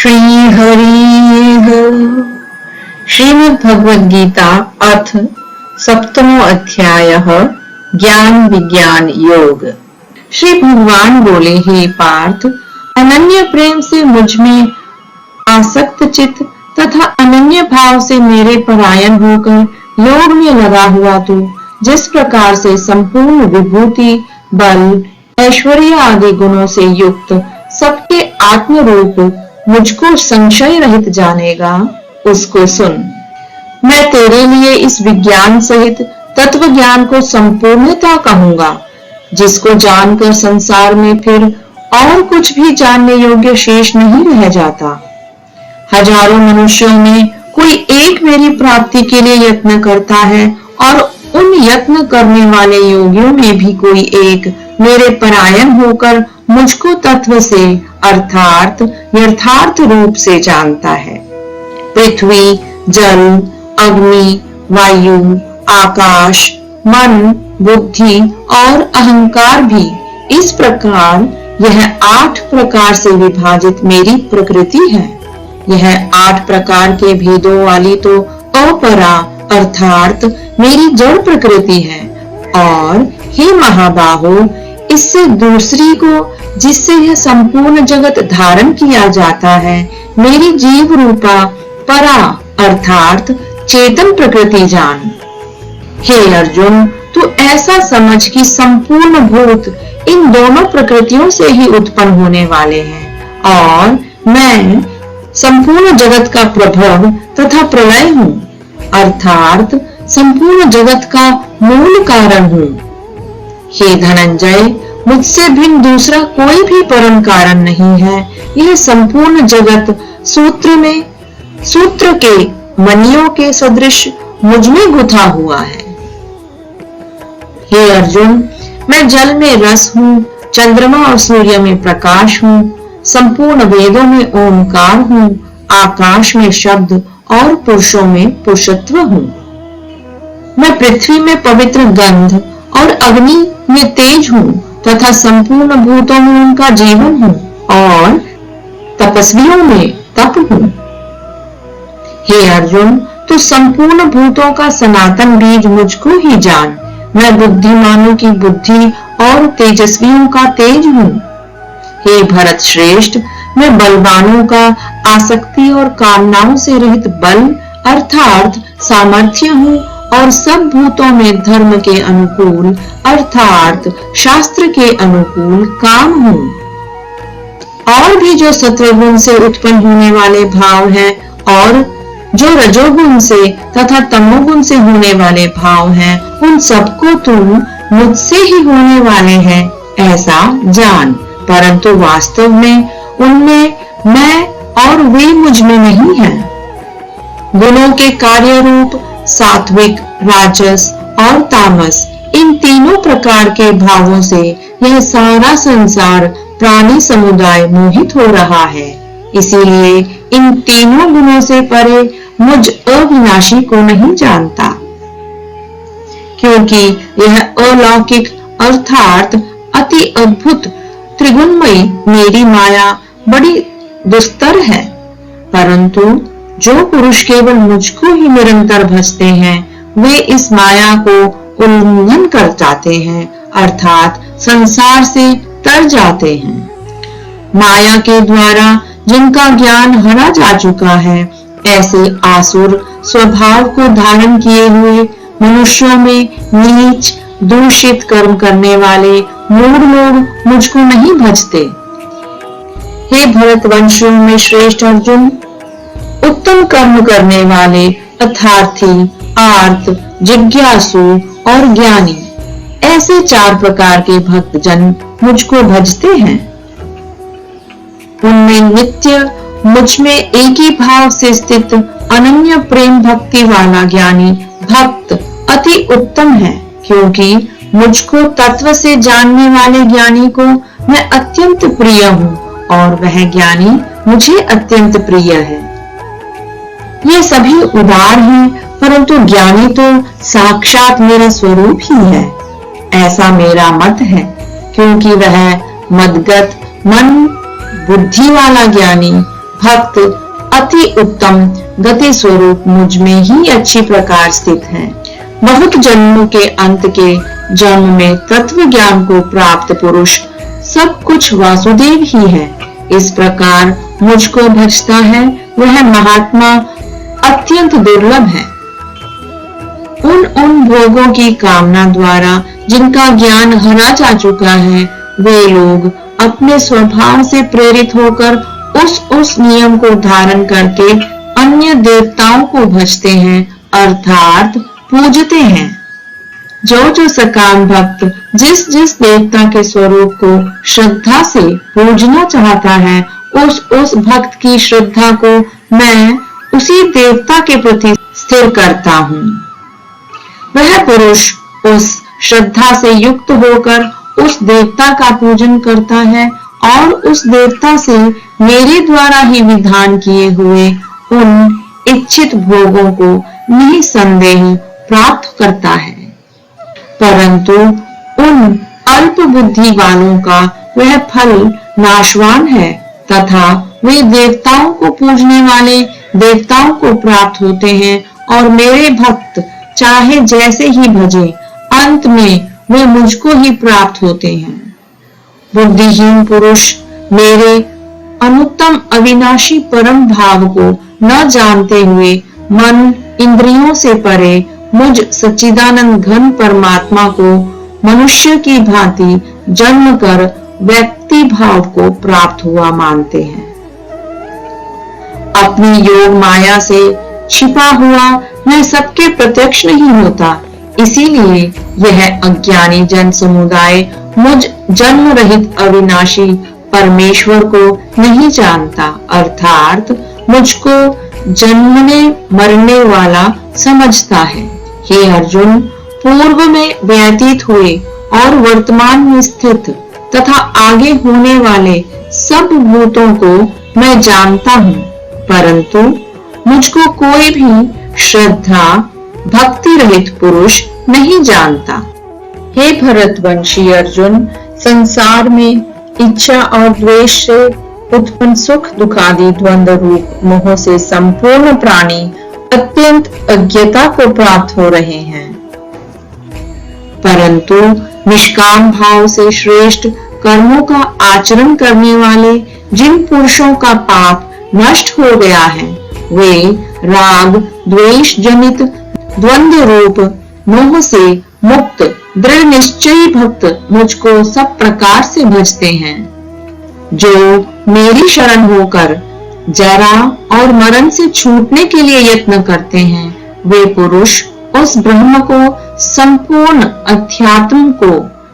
श्री हरि श्रीमद् भगवद गीता अथ सप्तमो अध्याय ज्ञान विज्ञान योग। श्री भगवान बोले, हे पार्थ, अनन्य प्रेम से मुझ में आसक्त चित्त तथा अनन्य भाव से मेरे परायण होकर योग में लगा हुआ तू जिस प्रकार से संपूर्ण विभूति, बल, ऐश्वर्य आदि गुणों से युक्त सबके आत्म रूप मुझको संशय रहित जानेगा, उसको सुन। मैं तेरे लिए इस विज्ञान सहित तत्व ज्ञान को संपूर्णता कहूंगा, जिसको जानकर संसार में फिर और कुछ भी जानने योग्य शेष नहीं रह जाता। हजारों मनुष्यों में कोई एक मेरी प्राप्ति के लिए यत्न करता है और उन यत्न करने वाले योगियों में भी कोई एक मेरे परायण होकर मुझको तत्व से अर्थात यथार्थ रूप से जानता है। पृथ्वी, जल, अग्नि, वायु, आकाश, मन, बुद्धि और अहंकार भी इस प्रकार यह 8 प्रकार से विभाजित मेरी प्रकृति है। यह 8 प्रकार के भेदों वाली तो अपरा अर्थात मेरी जड़ प्रकृति है। और हे महाबाहो, इससे दूसरी को जिससे यह संपूर्ण जगत धारण किया जाता है, मेरी जीव रूपा परा अर्थात चेतन प्रकृति जान। हे अर्जुन, तू ऐसा समझ कि संपूर्ण भूत इन दोनों प्रकृतियों से ही उत्पन्न होने वाले हैं और मैं संपूर्ण जगत का प्रभव तथा प्रलय हूँ, अर्थात संपूर्ण जगत का मूल कारण हूँ। हे धनंजय, मुझसे भिन्न दूसरा कोई भी परम कारण नहीं है। यह संपूर्ण जगत सूत्र के मणियों के सदृश मुझ में गुथा हुआ है। हे अर्जुन, मैं जल में रस हूँ, चंद्रमा और सूर्य में प्रकाश हूँ, संपूर्ण वेदों में ओंकार हूँ, आकाश में शब्द और पुरुषों में पुरुषत्व हूँ। मैं पृथ्वी में पवित्र गंध और अग्नि में तेज हूँ तथा संपूर्ण भूतों में उनका जीवन हूँ और तपस्वियों में तप हूँ। हे अर्जुन, तू संपूर्ण भूतों का सनातन बीज मुझको ही जान। मैं बुद्धिमानों की बुद्धि और तेजस्वियों का तेज हूँ। हे भरत श्रेष्ठ, मैं बलवानों का आसक्ति और कामनाओं से रहित बल अर्थात सामर्थ्य हूँ और सब भूतों में धर्म के अनुकूल अर्थात शास्त्र के अनुकूल काम हूँ। और भी जो सत्वगुण से उत्पन्न होने वाले भाव हैं और जो रजोगुण से तथा तमोगुण से होने वाले भाव हैं, उन सबको तू मुझसे ही होने वाले हैं ऐसा जान, परंतु वास्तव में उनमें मैं और वे मुझ में नहीं है। गुणों के कार्य रूप सात्विक, राजस और तामस, इन तीनों प्रकार के भावों से यह सारा संसार प्राणी समुदाय मोहित हो रहा है। इसीलिए इन तीनों गुणों से परे मुझ अविनाशी को नहीं जानता, क्योंकि यह अलौकिक अर्थात अति अद्भुत त्रिगुणमयी मेरी माया बड़ी दुस्तर है। परंतु जो पुरुष केवल मुझको ही निरंतर भजते हैं, वे इस माया को उल्लंघन कर जाते हैं अर्थात संसार से तर जाते हैं। माया के द्वारा जिनका ज्ञान हरा जा चुका है, ऐसे आसुर स्वभाव को धारण किए हुए मनुष्यों में नीच दूषित कर्म करने वाले मूढ़ लोग मुझको नहीं भजते। हे भरतवंशियों में श्रेष्ठ अर्जुन, उत्तम कर्म करने वाले अर्थार्थी, आर्त, जिज्ञासु और ज्ञानी, ऐसे 4 प्रकार के भक्तजन मुझको भजते हैं। उनमें नित्य मुझ में एक ही भाव से स्थित अनन्य प्रेम भक्ति वाला ज्ञानी भक्त अति उत्तम है, क्योंकि मुझको तत्व से जानने वाले ज्ञानी को मैं अत्यंत प्रिय हूँ और वह ज्ञानी मुझे अत्यंत प्रिय है। ये सभी उदार हैं, परंतु ज्ञानी तो साक्षात मेरा स्वरूप ही है, ऐसा मेरा मत है। क्योंकि वह मदगत मन बुद्धि वाला ज्ञानी भक्त अति उत्तम गति स्वरूप मुझ में ही अच्छी प्रकार स्थित है। बहुत जन्मों के अंत के जन्म में तत्व ज्ञान को प्राप्त पुरुष सब कुछ वासुदेव ही है। इस प्रकार मुझको भजता है वह महात्मा अत्यंत दुर्लभ है। उन भोगों की कामना द्वारा जिनका ज्ञान हरा जा चुका है, वे लोग अपने स्वभाव से प्रेरित होकर उस नियम को धारण करके अन्य देवताओं को भजते हैं अर्थात पूजते हैं। जो सकाम भक्त जिस देवता के स्वरूप को श्रद्धा से पूजना चाहता है, उस भक्त की श्रद्धा को मैं उसी देवता के प्रति स्थिर करता हूँ। वह पुरुष उस श्रद्धा से युक्त होकर उस देवता का पूजन करता है और उस देवता से मेरे द्वारा ही विधान किए हुए उन इच्छित भोगों को निसंदेह प्राप्त करता है। परंतु उन अल्प बुद्धि वालों का वह फल नाशवान है तथा वे देवताओं को पूजने वाले देवताओं को प्राप्त होते हैं और मेरे भक्त चाहे जैसे ही भजे अंत में वे मुझको ही प्राप्त होते हैं। बुद्धिहीन पुरुष मेरे अनुत्तम अविनाशी परम भाव को न जानते हुए मन इंद्रियों से परे मुझ सच्चिदानंद घन परमात्मा को मनुष्य की भांति जन्म कर व्यक्ति भाव को प्राप्त हुआ मानते हैं। अपनी योग माया से छिपा हुआ वह सबके प्रत्यक्ष नहीं होता, इसीलिए यह अज्ञानी जन समुदाय मुझ जन्म रहित अविनाशी परमेश्वर को नहीं जानता अर्थात मुझको जन्मने मरने वाला समझता है। हे अर्जुन, पूर्व में व्यतीत हुए और वर्तमान में स्थित तथा आगे होने वाले सब भूतों को मैं जानता हूँ, परंतु मुझको कोई भी श्रद्धा भक्ति रहित पुरुष नहीं जानता। हे भरतवंशी अर्जुन, संसार में इच्छा और द्वेष से उत्पन्न सुख दुखादि द्वंद्व रूप मोह से संपूर्ण प्राणी अत्यंत अज्ञता को प्राप्त हो रहे हैं, परंतु निष्काम भाव से श्रेष्ठ कर्मों का आचरण करने वाले जिन पुरुषों का पाप नष्ट हो गया है, वे राग द्वेष जनित द्वंद्व रूप मोह से मुक्त दृढ़ निश्चयी भक्त मुझको सब प्रकार से भजते हैं। जो मेरी शरण होकर जरा और मरण से छूटने के लिए यत्न करते हैं, वे पुरुष उस ब्रह्म को, संपूर्ण अध्यात्म को,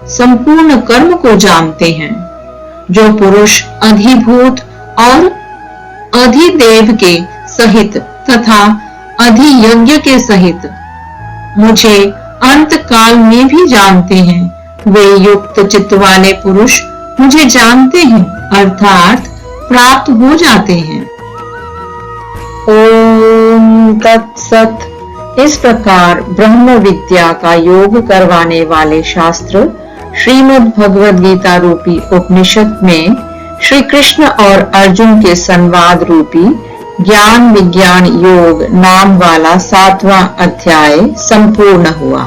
संपूर्ण कर्म को जानते हैं। जो पुरुष अधिभूत और अधिदेव के सहित तथा अधियज्ञ के सहित मुझे अंत काल में भी जानते हैं, वे युक्त चित्त वाले पुरुष मुझे जानते हैं अर्थात प्राप्त हो जाते हैं। ओम तत्सत। इस प्रकार ब्रह्म विद्या का योग करवाने वाले शास्त्र श्रीमद् भगवद गीता रूपी उपनिषद में श्री कृष्ण और अर्जुन के संवाद रूपी ज्ञान विज्ञान योग नाम वाला 7वां अध्याय संपूर्ण हुआ।